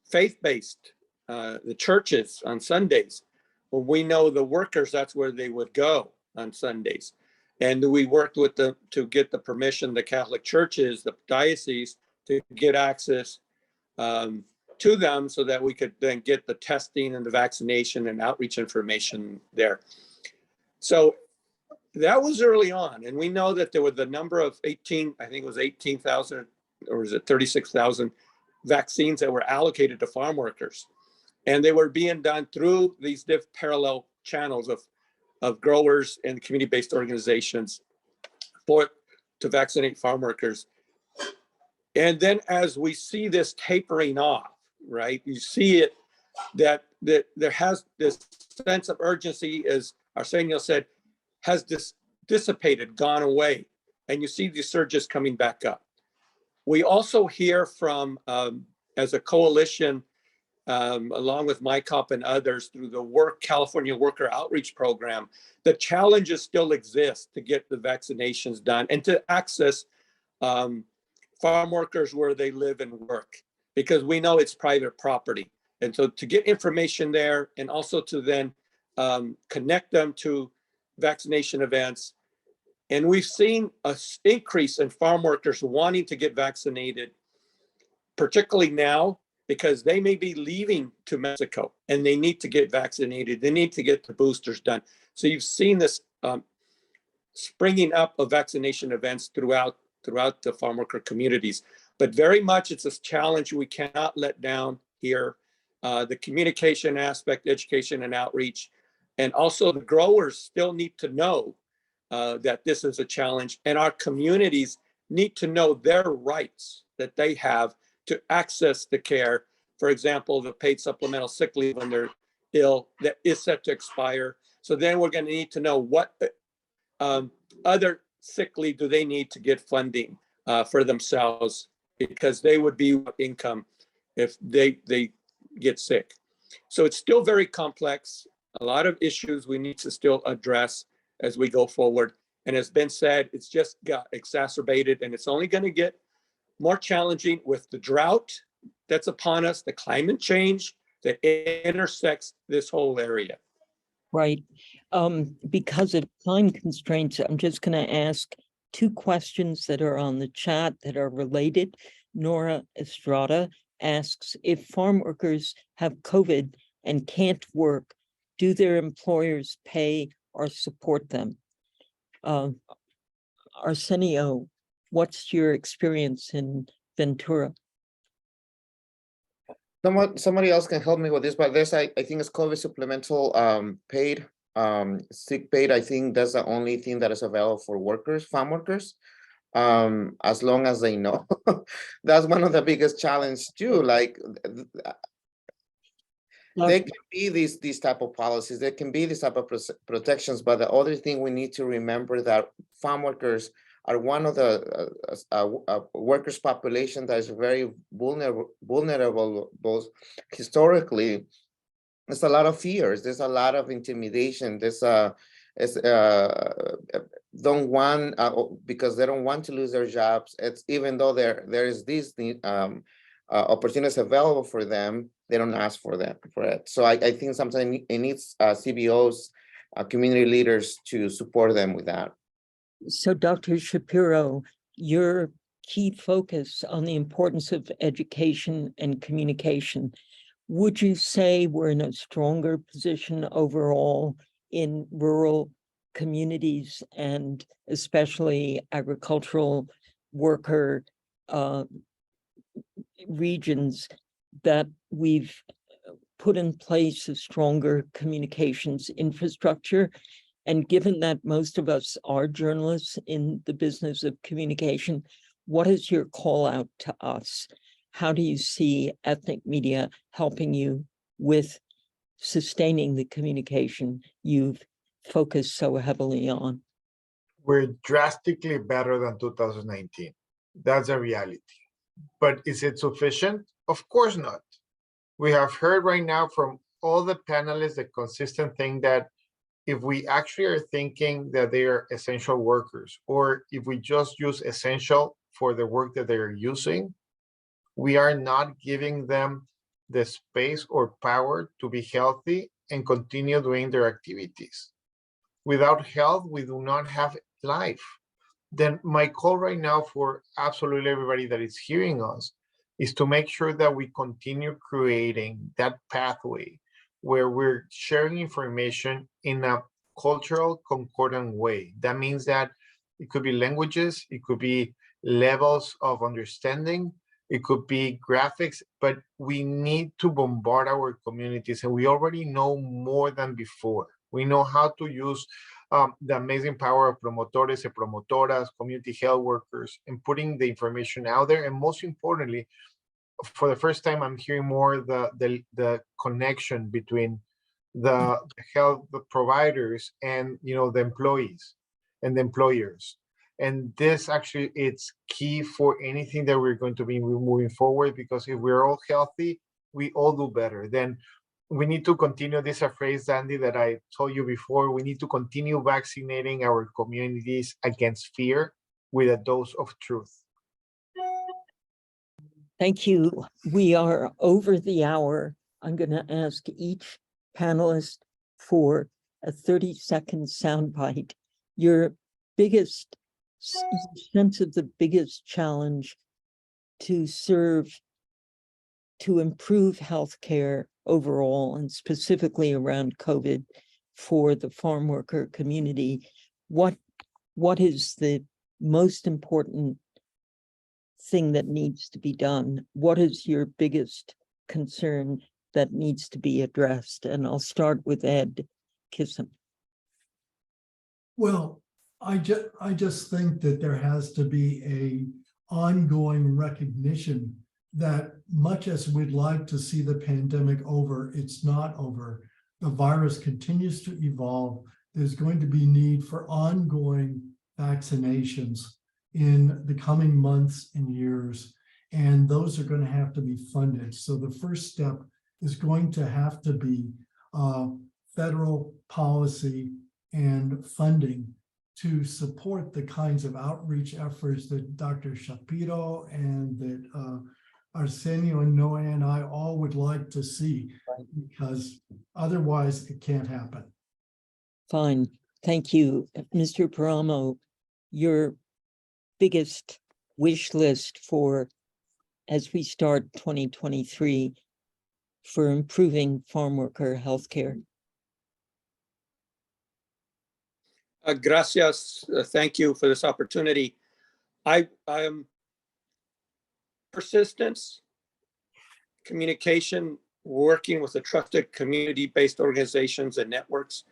faith-based, the churches on Sundays. Well, we know the workers, that's where they would go on Sundays. And we worked with them to get the permission, the Catholic churches, the diocese, to get access to them so that we could then get the testing and the vaccination and outreach information there. So that was early on. And we know that there was the number of 18, I think it was 18,000, or was it 36,000 vaccines that were allocated to farm workers. And they were being done through these parallel channels of growers and community-based organizations to vaccinate farm workers. And then as we see this tapering off, right, you see it that there has this sense of urgency, as Arsenio said, has dissipated, gone away. And you see these surges coming back up. We also hear from, as a coalition, along with MyCOP and others, through the California Worker Outreach Program, the challenges still exist to get the vaccinations done and to access farm workers where they live and work, because we know it's private property. And so to get information there and also to then connect them to vaccination events. And we've seen an increase in farm workers wanting to get vaccinated, particularly now, because they may be leaving to Mexico and they need to get vaccinated. They need to get the boosters done. So you've seen this springing up of vaccination events throughout the farm worker communities. But very much it's a challenge we cannot let down here. The communication aspect, education and outreach, and also the growers still need to know that this is a challenge, and our communities need to know their rights that they have to access the care. For example, the paid supplemental sick leave when they're ill that is set to expire. So then we're going to need to know what other sick leave do they need to get funding for themselves, because they would be income if they get sick. So it's still very complex. A lot of issues we need to still address as we go forward. And as Ben said, it's just got exacerbated, and it's only going to get more challenging with the drought that's upon us, the climate change that intersects this whole area. Right. Because of time constraints, I'm just going to ask two questions that are on the chat that are related. Nora Estrada asks, if farm workers have COVID and can't work, do their employers pay or support them? Arsenio, what's your experience in Ventura? Somebody else can help me with this, but there's I think it's COVID supplemental paid, sick paid. I think that's the only thing that is available for workers, farm workers, as long as they know. That's one of the biggest challenges too. Like there can be these type of policies, there can be this type of protections, but the other thing we need to remember that farm workers are one of the workers population that is very vulnerable both historically. There's a lot of fears, there's a lot of intimidation, there's don't want because they don't want to lose their jobs. It's even though there is these opportunities available for them, they don't ask for it. So I think sometimes it needs CBOs, community leaders to support them with that. So Dr. Shapiro, your key focus on the importance of education and communication, would you say we're in a stronger position overall in rural communities and especially agricultural worker regions that we've put in place a stronger communications infrastructure? And given that most of us are journalists in the business of communication, what is your call out to us? How do you see ethnic media helping you with sustaining the communication you've focused so heavily on? We're drastically better than 2019. That's a reality. But is it sufficient? Of course not. We have heard right now from all the panelists the consistent thing that if we actually are thinking that they are essential workers, or if we just use essential for the work that they're using, we are not giving them the space or power to be healthy and continue doing their activities. Without health, we do not have life. Then my call right now for absolutely everybody that is hearing us is to make sure that we continue creating that pathway where we're sharing information in a cultural concordant way. That means that it could be languages, it could be levels of understanding, it could be graphics, but we need to bombard our communities, and we already know more than before. We know how to use the amazing power of promotores and promotoras, community health workers, and putting the information out there. And most importantly, for the first time, I'm hearing more the connection between the health providers and the employees and the employers. And this actually, it's key for anything that we're going to be moving forward, because if we're all healthy, we all do better. Then we need to continue this phrase, Andy, that I told you before. We need to continue vaccinating our communities against fear with a dose of truth. Thank you. We are over the hour. I'm going to ask each panelist for a 30-second soundbite. Your biggest sense of the biggest challenge to improve healthcare overall, and specifically around COVID for the farm worker community. What is the most important thing that needs to be done? What is your biggest concern that needs to be addressed? And I'll start with Ed Kissom. Well, I just think that there has to be a ongoing recognition that much as we'd like to see the pandemic over, it's not over. The virus continues to evolve. There's going to be need for ongoing vaccinations in the coming months and years, and those are going to have to be funded. So the first step is going to have to be federal policy and funding to support the kinds of outreach efforts that Dr. Shapiro and that Arsenio and Noe and I all would like to see, because otherwise it can't happen. Fine, thank you. Mr. Paramo, your biggest wish list for, as we start 2023, for improving farm worker healthcare? Gracias. Thank you for this opportunity. I am persistence, communication, working with the trusted community-based organizations and networks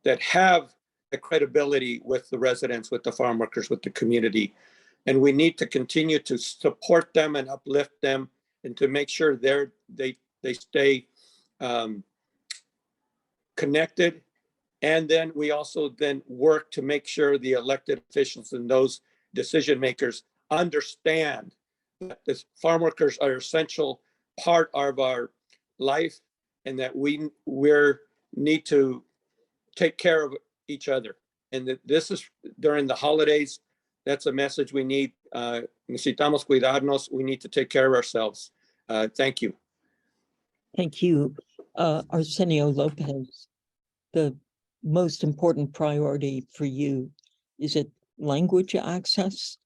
that have the credibility with the residents, with the farm workers, with the community. And we need to continue to support them and uplift them, and to make sure they stay connected. And then we also then work to make sure the elected officials and those decision makers understand that the farm workers are an essential part of our life, and that we need to take care of each other. And that this is during the holidays. That's a message we need. Necesitamos cuidarnos. We need to take care of ourselves. Thank you. Thank you. Arsenio Lopez, the most important priority for you, is it language access?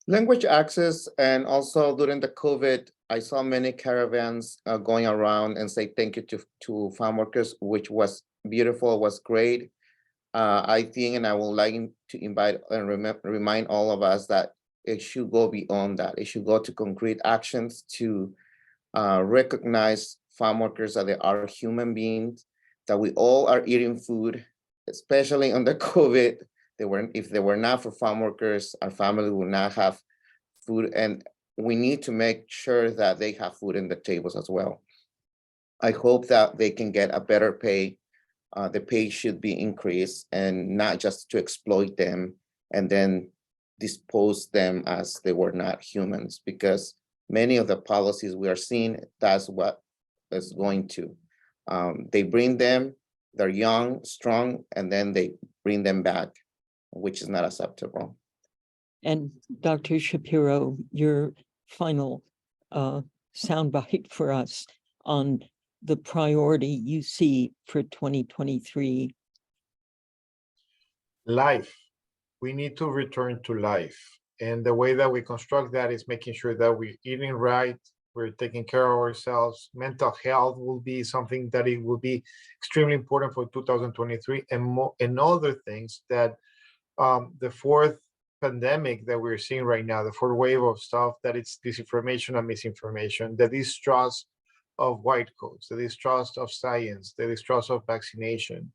Language access, and also during the COVID, I saw many caravans going around and say thank you to farm workers, which was beautiful, was great. I think, and I would like to invite and remind all of us that it should go beyond that. It should go to concrete actions to recognize farm workers that they are human beings, that we all are eating food, especially under COVID. If they were not for farm workers, our family would not have food, and we need to make sure that they have food in the tables as well. I hope that they can get a better pay. The pay should be increased, and not just to exploit them and then dispose them as they were not humans, because many of the policies we are seeing, that's what is going to. They bring them, they're young, strong, and then they bring them back, which is not acceptable. And Dr. Shapiro, your final soundbite for us on the priority you see for 2023. Life. We need to return to life. And the way that we construct that is making sure that we're eating right, we're taking care of ourselves. Mental health will be something that it will be extremely important for 2023, and other things that the fourth pandemic that we're seeing right now, the fourth wave of stuff, that it's disinformation and misinformation, the distrust of white coats, the distrust of science, the distrust of vaccination,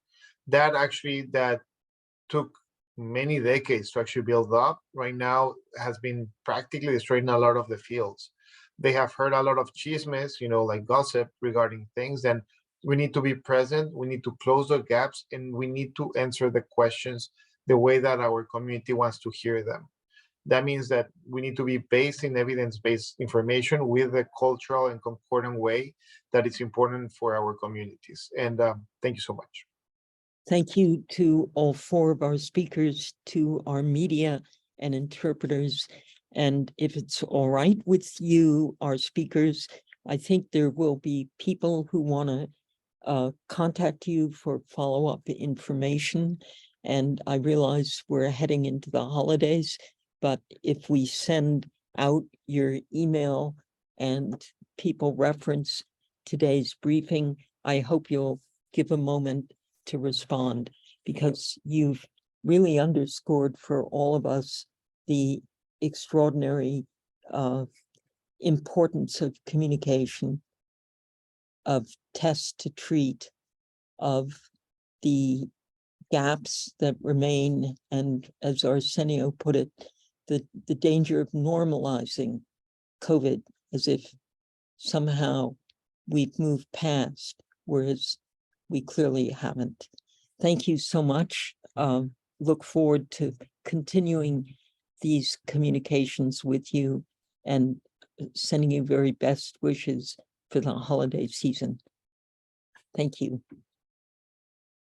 that took many decades to actually build up, right now has been practically destroying a lot of the fields. They have heard a lot of chismes, like gossip regarding things, and we need to be present, we need to close the gaps, and we need to answer the questions the way that our community wants to hear them. That means that we need to be based in evidence-based information with a cultural and concordant way that is important for our communities. And thank you so much. Thank you to all four of our speakers, to our media and interpreters. And if it's all right with you, our speakers, I think there will be people who want to contact you for follow-up information. And I realize we're heading into the holidays, but if we send out your email and people reference today's briefing, I hope you'll give a moment to respond, because you've really underscored for all of us the extraordinary importance of communication, of test to treat, of the gaps that remain, and as Arsenio put it, the danger of normalizing COVID as if somehow we've moved past, whereas we clearly haven't. Thank you so much. Look forward to continuing these communications with you and sending you very best wishes for the holiday season. Thank you.